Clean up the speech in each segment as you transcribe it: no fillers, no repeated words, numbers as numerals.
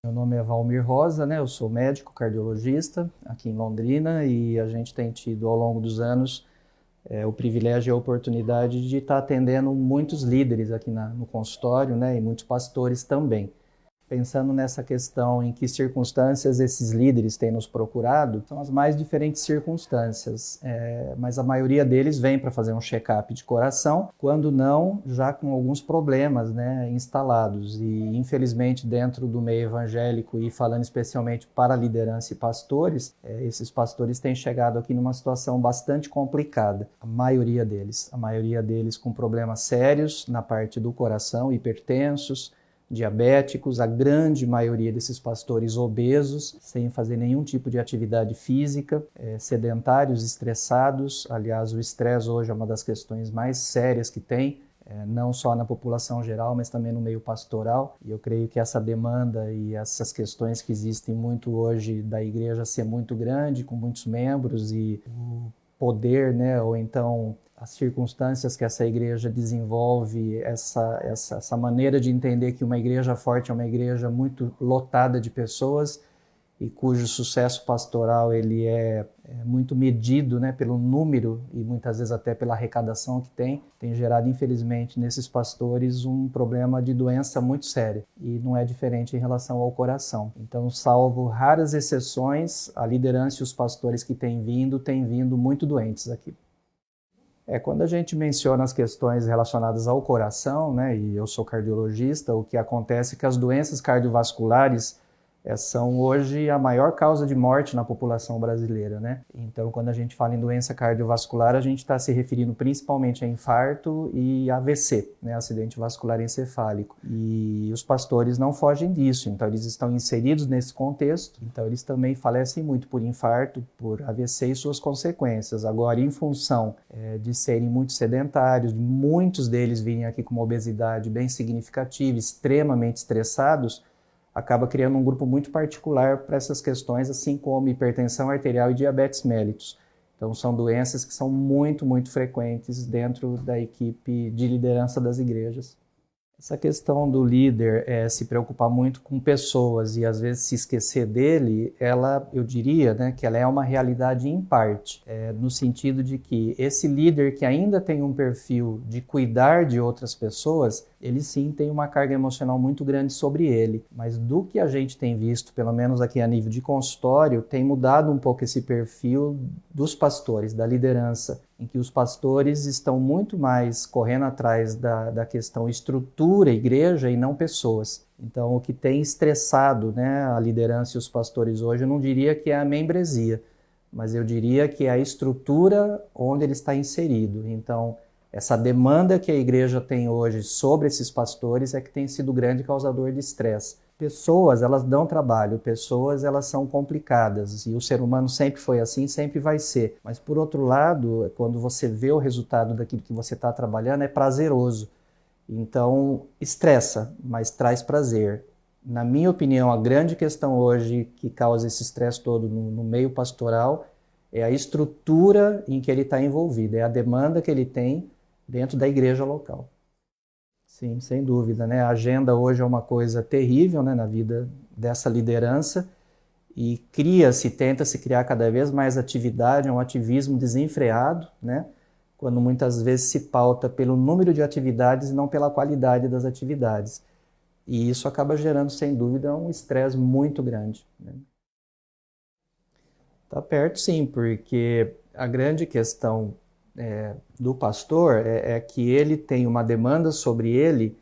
Meu nome é Valmir Rosa, né? Eu sou médico cardiologista aqui em Londrina e a gente tem tido ao longo dos anos o privilégio e a oportunidade de estar atendendo muitos líderes aqui no consultório, né? E muitos pastores também. Pensando nessa questão em que circunstâncias esses líderes têm nos procurado, são as mais diferentes circunstâncias, mas a maioria deles vem para fazer um check-up de coração, quando não, já com alguns problemas, né, instalados. E infelizmente dentro do meio evangélico e falando especialmente para a liderança e pastores, esses pastores têm chegado aqui numa situação bastante complicada, a maioria deles com problemas sérios na parte do coração, hipertensos, diabéticos, a grande maioria desses pastores obesos, sem fazer nenhum tipo de atividade física, sedentários, estressados. Aliás, o estresse hoje é uma das questões mais sérias que tem, não só na população geral, mas também no meio pastoral. E eu creio que essa demanda e essas questões que existem muito hoje da igreja ser muito grande, com muitos membros e o poder, né, ou então as circunstâncias que essa igreja desenvolve, essa maneira de entender que uma igreja forte é uma igreja muito lotada de pessoas e cujo sucesso pastoral ele é muito medido, né, pelo número e muitas vezes até pela arrecadação que tem gerado, infelizmente, nesses pastores um problema de doença muito séria. E não é diferente em relação ao coração. Então, salvo raras exceções, a liderança e os pastores que têm vindo muito doentes aqui. Quando a gente menciona as questões relacionadas ao coração, né, e eu sou cardiologista, o que acontece é que as doenças cardiovasculares são hoje a maior causa de morte na população brasileira, né? Então, quando a gente fala em doença cardiovascular, a gente está se referindo principalmente a infarto e AVC, né, acidente vascular encefálico. E os pastores não fogem disso, então eles estão inseridos nesse contexto, então eles também falecem muito por infarto, por AVC e suas consequências. Agora, em função de serem muito sedentários, muitos deles virem aqui com uma obesidade bem significativa, extremamente estressados, acaba criando um grupo muito particular para essas questões, assim como hipertensão arterial e diabetes mellitus. Então, são doenças que são muito, muito frequentes dentro da equipe de liderança das igrejas. Essa questão do líder se preocupar muito com pessoas e às vezes se esquecer dele, eu diria, né, que ela é uma realidade em parte, no sentido de que esse líder que ainda tem um perfil de cuidar de outras pessoas, ele sim tem uma carga emocional muito grande sobre ele, mas do que a gente tem visto, pelo menos aqui a nível de consultório, tem mudado um pouco esse perfil dos pastores, da liderança, em que os pastores estão muito mais correndo atrás da questão estrutura, igreja, e não pessoas. Então, o que tem estressado, né, a liderança e os pastores hoje, eu não diria que é a membresia, mas eu diria que é a estrutura onde ele está inserido. Então, essa demanda que a igreja tem hoje sobre esses pastores é que tem sido o grande causador de estresse. Pessoas, elas dão trabalho, pessoas, elas são complicadas, e o ser humano sempre foi assim, sempre vai ser. Mas, por outro lado, quando você vê o resultado daquilo que você está trabalhando, é prazeroso. Então, estressa, mas traz prazer. Na minha opinião, a grande questão hoje que causa esse estresse todo no meio pastoral é a estrutura em que ele está envolvido, é a demanda que ele tem dentro da igreja local. Sim, sem dúvida, né? A agenda hoje é uma coisa terrível, né, na vida dessa liderança e tenta-se criar cada vez mais atividade, um ativismo desenfreado, né? Quando muitas vezes se pauta pelo número de atividades e não pela qualidade das atividades. E isso acaba gerando, sem dúvida, um estresse muito grande, né? Tá perto, sim, porque a grande questão do pastor é que ele tem uma demanda sobre ele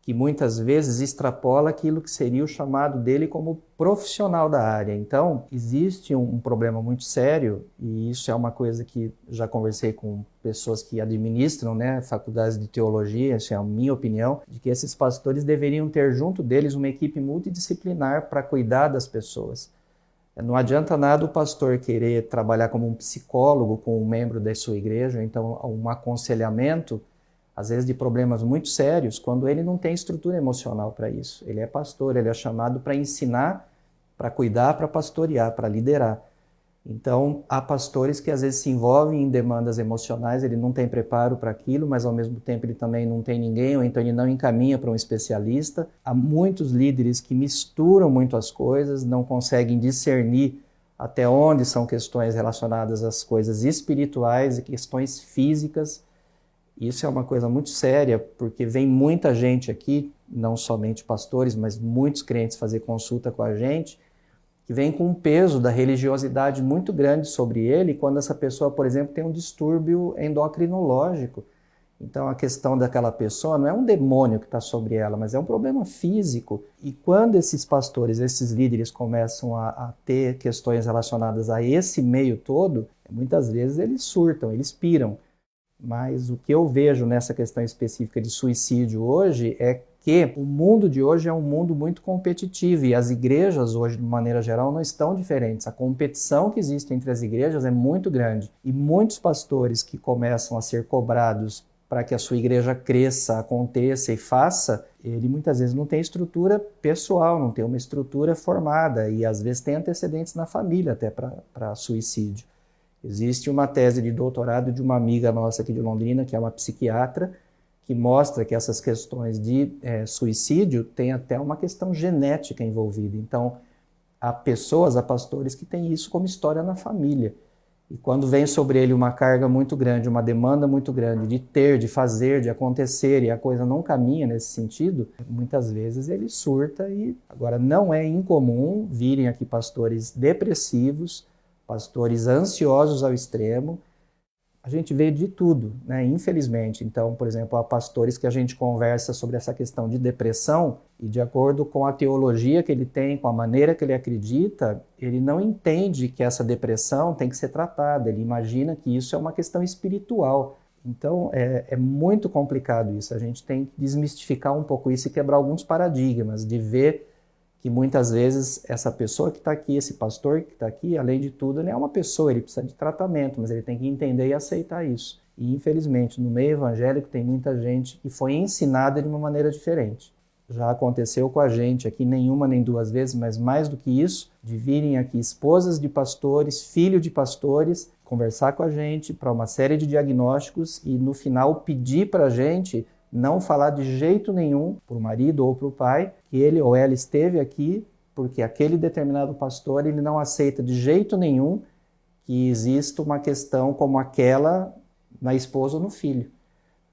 que muitas vezes extrapola aquilo que seria o chamado dele como profissional da área. Então, existe um problema muito sério, e isso é uma coisa que já conversei com pessoas que administram, né, faculdades de teologia, isso é a minha opinião, de que esses pastores deveriam ter junto deles uma equipe multidisciplinar para cuidar das pessoas. Não adianta nada o pastor querer trabalhar como um psicólogo com um membro da sua igreja, então um aconselhamento, às vezes de problemas muito sérios, quando ele não tem estrutura emocional para isso. Ele é pastor, ele é chamado para ensinar, para cuidar, para pastorear, para liderar. Então, há pastores que às vezes se envolvem em demandas emocionais, ele não tem preparo para aquilo, mas ao mesmo tempo ele também não tem ninguém, ou então ele não encaminha para um especialista. Há muitos líderes que misturam muito as coisas, não conseguem discernir até onde são questões relacionadas às coisas espirituais e questões físicas. Isso é uma coisa muito séria, porque vem muita gente aqui, não somente pastores, mas muitos crentes fazer consulta com a gente, que vem com um peso da religiosidade muito grande sobre ele, quando essa pessoa, por exemplo, tem um distúrbio endocrinológico. Então a questão daquela pessoa não é um demônio que está sobre ela, mas é um problema físico. E quando esses pastores, esses líderes começam a ter questões relacionadas a esse meio todo, muitas vezes eles surtam, eles piram. Mas o que eu vejo nessa questão específica de suicídio hoje é que o mundo de hoje é um mundo muito competitivo e as igrejas hoje, de maneira geral, não estão diferentes. A competição que existe entre as igrejas é muito grande e muitos pastores que começam a ser cobrados para que a sua igreja cresça, aconteça e faça, ele muitas vezes não tem estrutura pessoal, não tem uma estrutura formada e às vezes tem antecedentes na família até para suicídio. Existe uma tese de doutorado de uma amiga nossa aqui de Londrina, que é uma psiquiatra, que mostra que essas questões de suicídio têm até uma questão genética envolvida. Então, há pessoas, há pastores que têm isso como história na família. E quando vem sobre ele uma carga muito grande, uma demanda muito grande de ter, de fazer, de acontecer, e a coisa não caminha nesse sentido, muitas vezes ele surta e agora não é incomum virem aqui pastores depressivos, pastores ansiosos ao extremo. A gente vê de tudo, né? Infelizmente. Então, por exemplo, há pastores que a gente conversa sobre essa questão de depressão e de acordo com a teologia que ele tem, com a maneira que ele acredita, ele não entende que essa depressão tem que ser tratada. Ele imagina que isso é uma questão espiritual. Então, é muito complicado isso. A gente tem que desmistificar um pouco isso e quebrar alguns paradigmas, de ver que muitas vezes essa pessoa que está aqui, esse pastor que está aqui, além de tudo, ele é uma pessoa, ele precisa de tratamento, mas ele tem que entender e aceitar isso. E infelizmente, no meio evangélico tem muita gente que foi ensinada de uma maneira diferente. Já aconteceu com a gente aqui, nenhuma nem duas vezes, mas mais do que isso, de virem aqui esposas de pastores, filhos de pastores, conversar com a gente para uma série de diagnósticos e no final pedir para a gente não falar de jeito nenhum para o marido ou para o pai que ele ou ela esteve aqui porque aquele determinado pastor ele não aceita de jeito nenhum que exista uma questão como aquela na esposa ou no filho,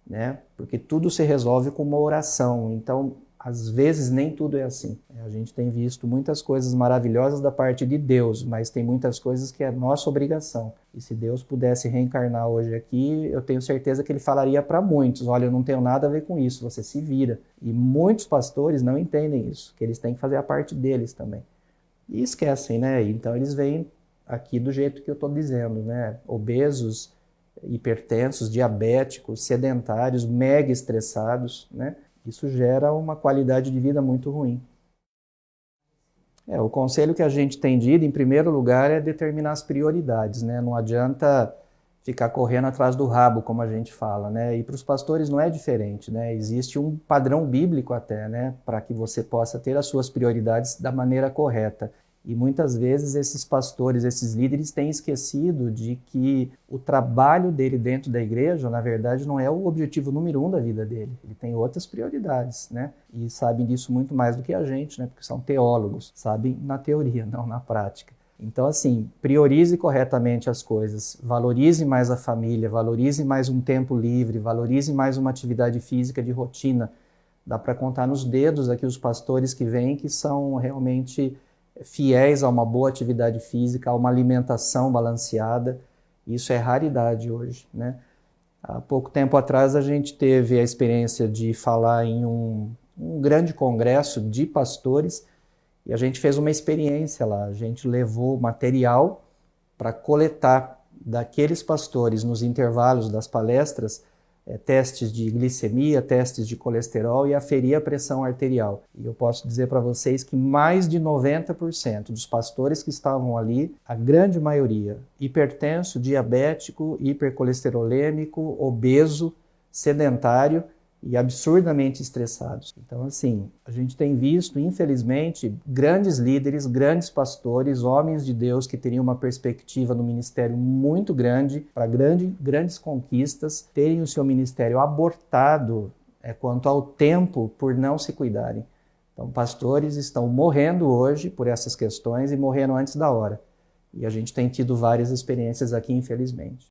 né? Porque tudo se resolve com uma oração. Então, às vezes nem tudo é assim. A gente tem visto muitas coisas maravilhosas da parte de Deus, mas tem muitas coisas que é nossa obrigação. E se Deus pudesse reencarnar hoje aqui, eu tenho certeza que ele falaria para muitos, olha, eu não tenho nada a ver com isso, você se vira. E muitos pastores não entendem isso, que eles têm que fazer a parte deles também. E esquecem, né? Então eles vêm aqui do jeito que eu estou dizendo, né? Obesos, hipertensos, diabéticos, sedentários, mega estressados, né? Isso gera uma qualidade de vida muito ruim. O conselho que a gente tem dito, em primeiro lugar, é determinar as prioridades, né? Não adianta ficar correndo atrás do rabo, como a gente fala, né? E para os pastores não é diferente, né? Existe um padrão bíblico até, né? Para que você possa ter as suas prioridades da maneira correta. E muitas vezes esses pastores, esses líderes têm esquecido de que o trabalho dele dentro da igreja, na verdade, não é o objetivo número 1 da vida dele. Ele tem outras prioridades, né? E sabem disso muito mais do que a gente, né? Porque são teólogos, sabem na teoria, não na prática. Então, assim, priorize corretamente as coisas, valorize mais a família, valorize mais um tempo livre, valorize mais uma atividade física de rotina. Dá para contar nos dedos aqui os pastores que vêm que são realmente fiéis a uma boa atividade física, a uma alimentação balanceada. Isso é raridade hoje, né? Há pouco tempo atrás a gente teve a experiência de falar em um grande congresso de pastores e a gente fez uma experiência lá. A gente levou material para coletar daqueles pastores nos intervalos das palestras testes de glicemia, testes de colesterol e aferir a pressão arterial. E eu posso dizer para vocês que mais de 90% dos pastores que estavam ali, a grande maioria, hipertenso, diabético, hipercolesterolêmico, obeso, sedentário, e absurdamente estressados. Então, assim, a gente tem visto, infelizmente, grandes líderes, grandes pastores, homens de Deus que teriam uma perspectiva no ministério muito grande, para grandes conquistas, terem o seu ministério abortado quanto ao tempo por não se cuidarem. Então, pastores estão morrendo hoje por essas questões e morrendo antes da hora. E a gente tem tido várias experiências aqui, infelizmente.